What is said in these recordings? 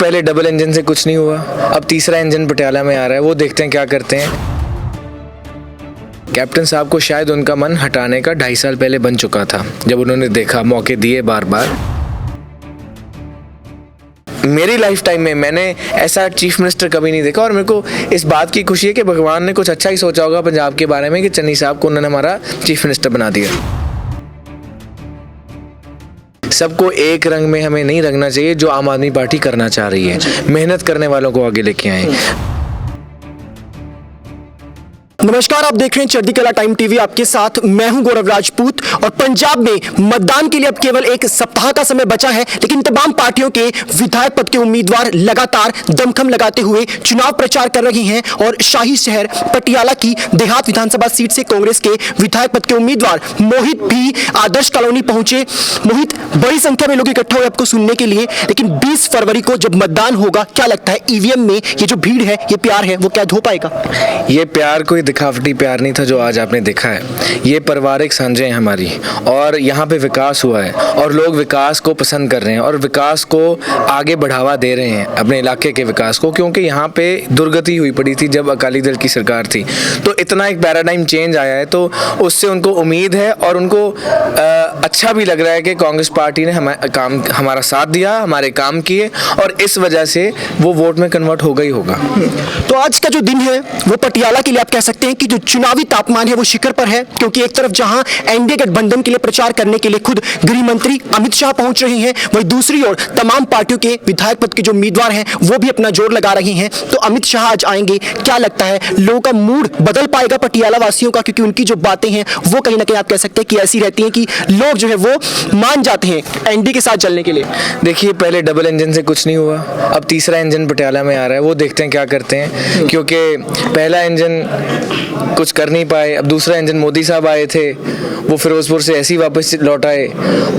पहले double engine से कुछ नहीं हुआ, अब तीसरा इंजन पटियाला में आ रहा है, वो देखते हैं क्या करते हैं। कैप्टन साहब को शायद उनका मन हटाने का 2.5 साल पहले बन चुका था, जब उन्होंने देखा, मौके दिए बार बार। मेरी लाइफ टाइम में मैंने ऐसा चीफ मिनिस्टर कभी नहीं देखा, और मेरे को इस बात की खुशी है कि भगवान ने कुछ अच्छा ही सोचा होगा पंजाब के बारे में कि चन्नी साहब को उन्होंने हमारा चीफ मिनिस्टर बना दिया। सबको एक रंग में हमें नहीं रंगना चाहिए, जो आम आदमी पार्टी करना चाह रही है, मेहनत करने वालों को आगे लेके आए। नमस्कार, आप देख रहे हैं चढ़ती कला टाइम टीवी। आपके साथ मैं हूं गौरव राजपूत। और पंजाब में मतदान के लिए अब केवल एक सप्ताह का समय बचा है, लेकिन तमाम पार्टियों के विधायक पद के उम्मीदवार लगातार दमखम लगाते हुए चुनाव प्रचार कर रही हैं। और शाही शहर पटियाला की देहात विधानसभा सीट से कांग्रेस के विधायक पद के उम्मीदवार मोहित भी आदर्श कॉलोनी पहुंचे। मोहित, बड़ी संख्या में लोग इकट्ठा हुए आपको सुनने के लिए, लेकिन 20 फरवरी को जब मतदान होगा, क्या लगता है ईवीएम में ये जो भीड़ है, ये प्यार है, वो क्या धो पाएगा? ये प्यार कोई दिखावटी प्यार नहीं था जो आज आपने देखा है। ये पारिवारिक साझें हैं हमारी, और यहाँ पे विकास हुआ है, और लोग विकास को पसंद कर रहे हैं, और विकास को आगे बढ़ावा दे रहे हैं, अपने इलाके के विकास को, क्योंकि यहाँ पे दुर्गति हुई पड़ी थी जब अकाली दल की सरकार थी। तो इतना एक पैराडाइम चेंज आया है, तो उससे उनको उम्मीद है, और उनको अच्छा भी लग रहा है कि कांग्रेस पार्टी ने हमारा साथ दिया, हमारे काम किए, और इस वजह से वो वोट में कन्वर्ट होगा ही होगा। तो आज का जो दिन है वो पटियाला के लिए आप कह सकते हैं कि जो चुनावी तापमान है वो शिखर पर है, क्योंकि एक तरफ जहां एनडीए गठबंधन के लिए प्रचार करने के लिए खुद गृह मंत्री अमित शाह पहुंच रहे हैं, वहीं दूसरी ओर तमाम पार्टियों के विधायक पद के जो उम्मीदवार हैं वो भी अपना जोर लगा रहे हैं। तो अमित शाह आज आएंगे, क्या लगता है लोगों का मूड बदल पाएगा पटियाला वासियों का? क्योंकि उनकी जो बातें हैं वो कहीं ना कहीं आप कह सकते हैं कि ऐसी रहती हैं कि लोग जो है वो मान जाते हैं एनडीए के साथ चलने के लिए। देखिए, पहले डबल इंजन से कुछ नहीं हुआ, अब तीसरा इंजन पटियाला में आ रहा है, वो देखते हैं क्या करते हैं। क्योंकि पहला इंजन कुछ कर नहीं पाए, अब दूसरा इंजन मोदी साहब आए थे, वो फिरोजपुर से ऐसे ही वापस लौट आए,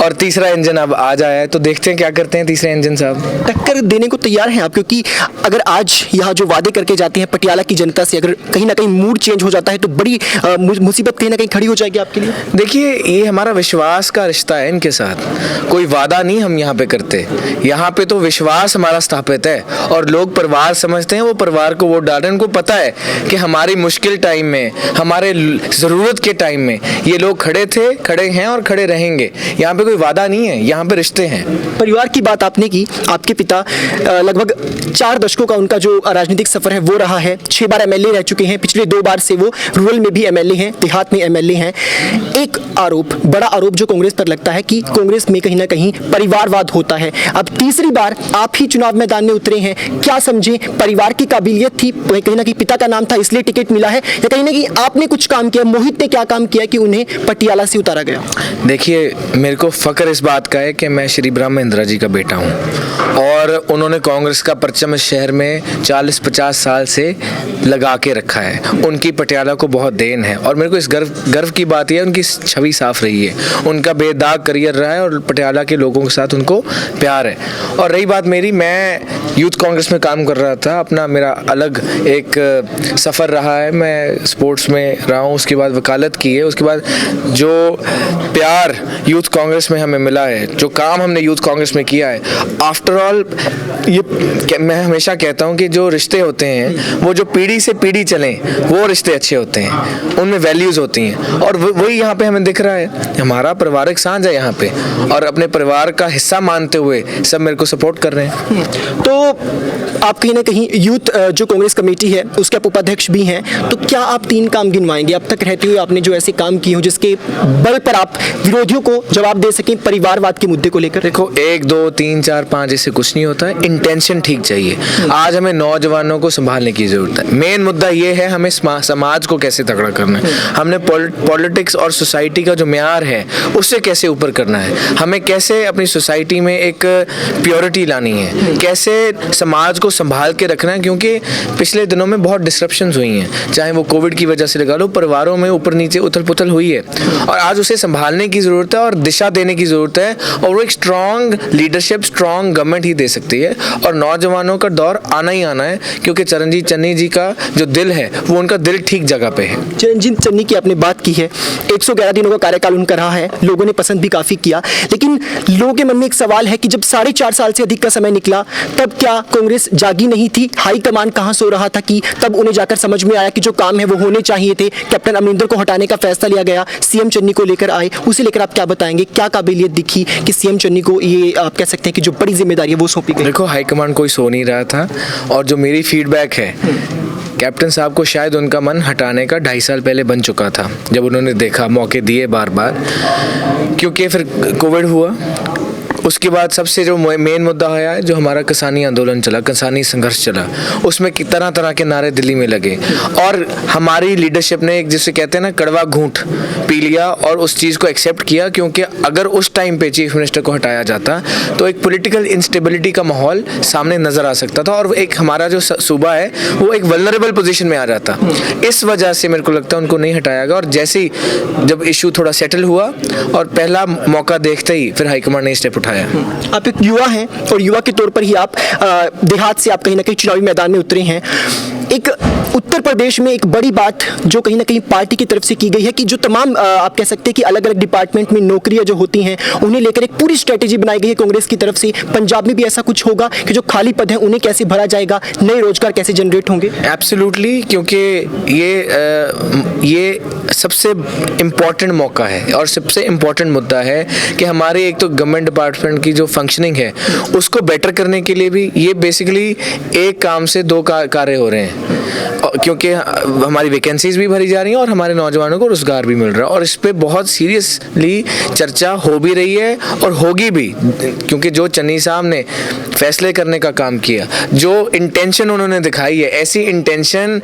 और तीसरा इंजन अब आज आया है, तो देखते हैं क्या करते हैं तीसरे इंजन साहब। टक्कर देने को तैयार हैं आप? क्योंकि अगर आज यहाँ जो वादे करके जाते हैं पटियाला की जनता से, अगर कहीं ना कहीं मूड चेंज हो जाता है तो बड़ी मुसीबत कहीं ना कहीं खड़ी हो जाएगी आपके लिए। देखिए, ये हमारा विश्वास का रिश्ता है इनके साथ, कोई वादा नहीं हम यहाँ पे करते, यहाँ पे तो विश्वास हमारा स्थापित है, और लोग परिवार समझते हैं, वो परिवार को वोट डाल रहे हैं। उनको पता है कि हमारी मुश्किल टाइम में, हमारे ज़रूरत के टाइम में ये लोग खड़े थे, खड़े हैं और खड़े रहेंगे। यहाँ पे कोई वादा नहीं है, यहाँ पे रिश्ते हैं। परिवार की बात आपने की, आपके पिता लगभग 4 दशकों का उनका जो राजनीतिक सफर है वो रहा है, 6 बार एमएलए रह चुके हैं, पिछले 2 बार से वो रूरल में भी एमएलए हैं, देहात में एमएलए हैं। एक आरोप, बड़ा आरोप जो कांग्रेस पर लगता है कि कांग्रेस में कहीं ना कहीं परिवारवाद होता है। अब तीसरी बार आप ही चुनाव मैदान में उतरे हैं, क्या समझे, परिवार की काबिलियत थी, कहीं ना कहीं पिता का नाम था इसलिए टिकट मिला है, या कहीं ना कहीं आपने कुछ काम किया, मोहित ने क्या काम किया कि उन्हें पटियाला से उतारा गया? देखिए, मेरे को फख्र इस बात का है कि मैं श्री ब्रह्म इंदिरा जी का बेटा हूँ, और उन्होंने कांग्रेस का परचम इस शहर में 40-50 साल से लगा के रखा है। उनकी पटियाला को बहुत देन है, और मेरे को इस गर्व की बात यह है, उनकी छवि साफ रही है, उनका बेदाग करियर रहा है, और पटियाला के लोगों के साथ उनको प्यार है। और रही बात मेरी, मैं यूथ कांग्रेस में काम कर रहा था, अपना मेरा अलग एक सफ़र रहा है, मैं स्पोर्ट्स में रहा हूँ, उसके बाद वकालत की है, उसके बाद जो प्यार यूथ कांग्रेस में हमें मिला है, जो काम हमने यूथ कांग्रेस में किया है, आफ्टर ऑल ये मैं हमेशा कहता हूँ कि जो रिश्ते होते हैं वो जो पीढ़ी से पीढ़ी चलें, वो रिश्ते अच्छे होते हैं, उनमें वैल्यूज़ होती हैं, और वही यहाँ पे हमें दिख रहा है। हमारा पारिवारिक साझ है यहाँ पे, और अपने परिवार का हिस्सा मानते हुए सब मेरे को सपोर्ट कर रहे हैं। तो आप कहीं ना कहीं यूथ जो कांग्रेस कमेटी है उसके आप उपाध्यक्ष भी हैं, तो क्या आप 3 काम गिनवाएंगे अब तक रहते हुए आपने जो ऐसे काम किए हो जिसके बल पर आप विरोधियों को जवाब दे सकें परिवारवाद के मुद्दे को लेकर? देखो, 1, 2, 3, 4, 5 इससे कुछ नहीं होता है, इंटेंशन ठीक चाहिए। आज हमें नौजवानों को संभालने की जरूरत है। मेन मुद्दा ये है, हमें समाज को कैसे तगड़ा करना है, हमने पॉलिटिक्स और सोसाइटी का जो म्यार है उससे कैसे ऊपर करना है, हमें कैसे अपनी सोसाइटी में एक प्योरिटी लानी है, कैसे समाज को संभाल के रखना है, क्योंकि पिछले दिनों में बहुत डिस्ट्रप्शंस हुई हैं, चाहे वो कोविड की वजह से लगा लो, परिवारों में ऊपर नीचे उथल पुथल हुई है और आज उसे संभालने की ज़रूरत है और दिशा देने की ज़रूरत है, और वो एक स्ट्रॉन्ग लीडरशिप, स्ट्रॉन्ग गवर्नमेंट ही दे सकती है। और नौजवानों का दौर आना ही आना है, क्योंकि चरणजीत चन्नी जी का जो दिल है वो उनका दिल ठीक जगह पे है। चरणजीत चन्नी की आपने बात की है, 111 दिनों का कार्यकाल उनका रहा है, लोगों ने पसंद भी काफ़ी किया, लेकिन लोगों के मन में एक सवाल है कि जब 4.5 साल से अधिक का समय निकला, तब क्या कांग्रेस जागी नहीं थी? हाईकमान कहां सो रहा था कि तब उन्हें जाकर समझ में आया कि जो काम है वो होने चाहिए थे? कैप्टन अमरिंदर को हटाने का फैसला लिया गया, सीएम चन्नी को लेकर आए, उसे लेकर आप क्या बताएंगे? क्या काबिलियत दिखी कि सीएम चन्नी को ये आप कह सकते हैं कि जो बड़ी जिम्मेदारी है वो सौंपी गई? देखो, हाईकमान कोई सो नहीं रहा था, और जो मेरी फीडबैक है, कैप्टन साहब को शायद उनका मन हटाने का 2.5 साल पहले बन चुका था, जब उन्होंने देखा, मौके दिए बार बार, क्योंकि फिर कोविड हुआ। उसके बाद सबसे जो मेन मुद्दा है, जो हमारा किसानी आंदोलन चला, किसानी संघर्ष चला, उसमें तरह तरह के नारे दिल्ली में लगे, और हमारी लीडरशिप ने एक, जिसे कहते हैं ना, कड़वा घूंट पी लिया और उस चीज़ को एक्सेप्ट किया, क्योंकि अगर उस टाइम पे चीफ मिनिस्टर को हटाया जाता तो एक पॉलिटिकल इंस्टेबिलिटी का माहौल सामने नज़र आ सकता था, और एक हमारा जो सूबा है वो एक वल्नरेबल पोजीशन में आ जाता। इस वजह से मेरे को लगता है उनको नहीं हटाया गया, और जैसे ही जब इशू थोड़ा सेटल हुआ और पहला मौका देखते ही फिर हाईकमान ने स्टेप उठाया। आप एक युवा हैं, और युवा के तौर पर ही आप देहात से आप कहीं ना कहीं चुनावी मैदान में उतरे हैं। एक उत्तर प्रदेश में एक बड़ी बात जो कहीं ना कहीं पार्टी की तरफ से की गई है कि जो तमाम आप कह सकते हैं कि अलग अलग डिपार्टमेंट में नौकरियां जो होती हैं, उन्हें लेकर एक पूरी स्ट्रेटेजी बनाई गई है कांग्रेस की तरफ से। पंजाब में भी ऐसा कुछ होगा कि जो खाली पद हैं उन्हें कैसे भरा जाएगा, नए रोजगार कैसे जनरेट होंगे? एब्सोल्युटली, क्योंकि ये सबसे इम्पॉर्टेंट मौका है और सबसे इम्पॉर्टेंट मुद्दा है कि हमारे एक तो गवर्नमेंट डिपार्टमेंट की जो फंक्शनिंग है उसको बेटर करने के लिए भी ये बेसिकली एक काम से दो कार्य हो रहे हैं, क्योंकि हमारी वैकेंसीज भी भरी जा रही हैं और हमारे नौजवानों को रोजगार भी मिल रहा है, और इस पे बहुत सीरियसली चर्चा हो भी रही है और होगी भी, क्योंकि जो चन्नी साहब ने फैसले करने का काम किया, जो इंटेंशन उन्होंने दिखाई है, ऐसी इंटेंशन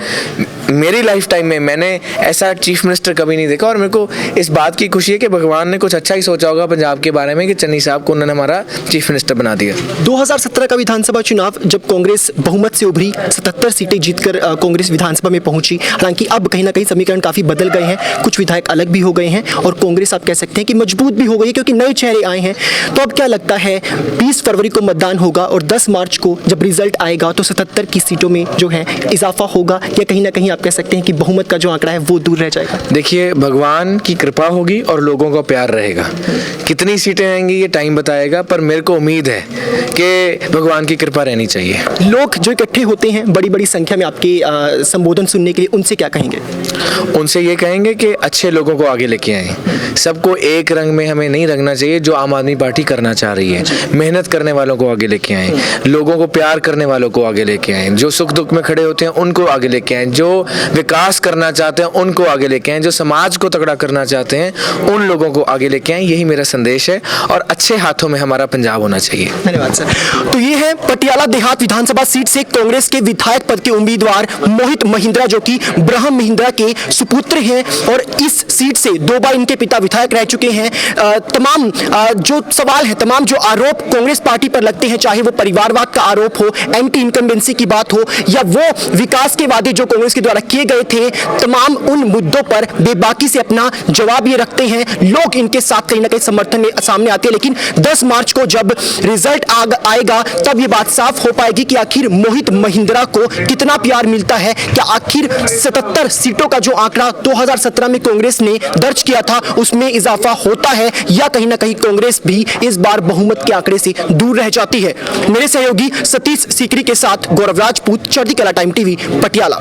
मेरी लाइफ टाइम में मैंने ऐसा चीफ मिनिस्टर कभी नहीं देखा। और मेरे को इस बात की खुशी है कि भगवान ने कुछ अच्छा ही सोचा होगा पंजाब के बारे में कि चन्नी साहब को उन्होंने हमारा चीफ मिनिस्टर बना दिया। 2017 का विधानसभा चुनाव, जब कांग्रेस बहुमत से उभरी, 77 सीटें जीतकर कांग्रेस विधानसभा में पहुंची। हालांकि अब कहीं ना कहीं समीकरण काफी बदल गए हैं, कुछ विधायक अलग भी हो गए हैं, और कांग्रेस आप कह सकते हैं कि मजबूत भी हो गई है क्योंकि नए चेहरे आए हैं। तो अब क्या लगता है, 20 फरवरी को मतदान होगा और 10 मार्च को जब रिजल्ट आएगा तो 77 की सीटों में जो है इजाफा होगा, या कहीं ना कहीं आप कह सकते हैं कि बहुमत का जो आंकड़ा है वो दूर रह जाएगा? देखिए, भगवान की कृपा होगी और लोगों का प्यार रहेगा। कितनी सीटें आएंगी ये टाइम बताएगा, पर मेरे को उम्मीद है कि भगवान की कृपा रहनी चाहिए। लोग जो इकट्ठे होते हैं बड़ी बड़ी संख्या में आपके संबोधन सुनने के लिए, उनसे क्या कहेंगे? उनसे ये कहेंगे कि अच्छे लोगों को आगे लेके आएं, सबको एक रंग में हमें नहीं रंगना चाहिए, जो आम आदमी पार्टी करना चाह रही है। मेहनत करने वालों को आगे लेके आएं, लोगों को प्यार करने वालों को आगे लेके आएं, जो सुख दुख में खड़े होते हैं उनको आगे लेके आएं, जो विकास करना चाहते हैं उनको आगे लेके आएं, जो समाज को तगड़ा करना चाहते हैं उन लोगों को आगे लेके आएं। यही मेरा संदेश है, और अच्छे हाथों में हमारा पंजाब होना चाहिए। धन्यवाद सर। तो ये है पटियाला देहात विधानसभा सीट से कांग्रेस के विधायक पद के उम्मीदवार मोहित महिंद्रा, जो कि ब्रह्म महिंद्रा के सुपुत्र हैं, और इस सीट से 2 बार इनके पिता विधायक रह चुके हैं। तमाम जो सवाल है, तमाम जो आरोप कांग्रेस पार्टी पर लगते हैं, चाहे वो परिवारवाद का आरोप हो, एंटी इनकम्बेंसी की बात हो, या वो विकास के वादे जो कांग्रेस के द्वारा किए गए थे, तमाम उन मुद्दों पर बेबाकी से अपना जवाब ये रखते हैं। लोग इनके साथ कहीं ना कहीं समर्थन में सामने आते हैं, लेकिन 10 मार्च को जब रिजल्ट आएगा तब ये बात साफ हो पाएगी कि आखिर मोहित महिंद्रा को कितना प्यार मिलता है। क्या आखिर 77 सीटों का जो आंकड़ा 2017 में कांग्रेस ने दर्ज किया था उसमें इजाफा होता है, या कहीं ना कहीं कांग्रेस भी इस बार बहुमत के आंकड़े से दूर रह जाती है? मेरे सहयोगी सतीश सीकरी के साथ गौरव राजपूत, चढ़ती कला टाइम टीवी, पटियाला।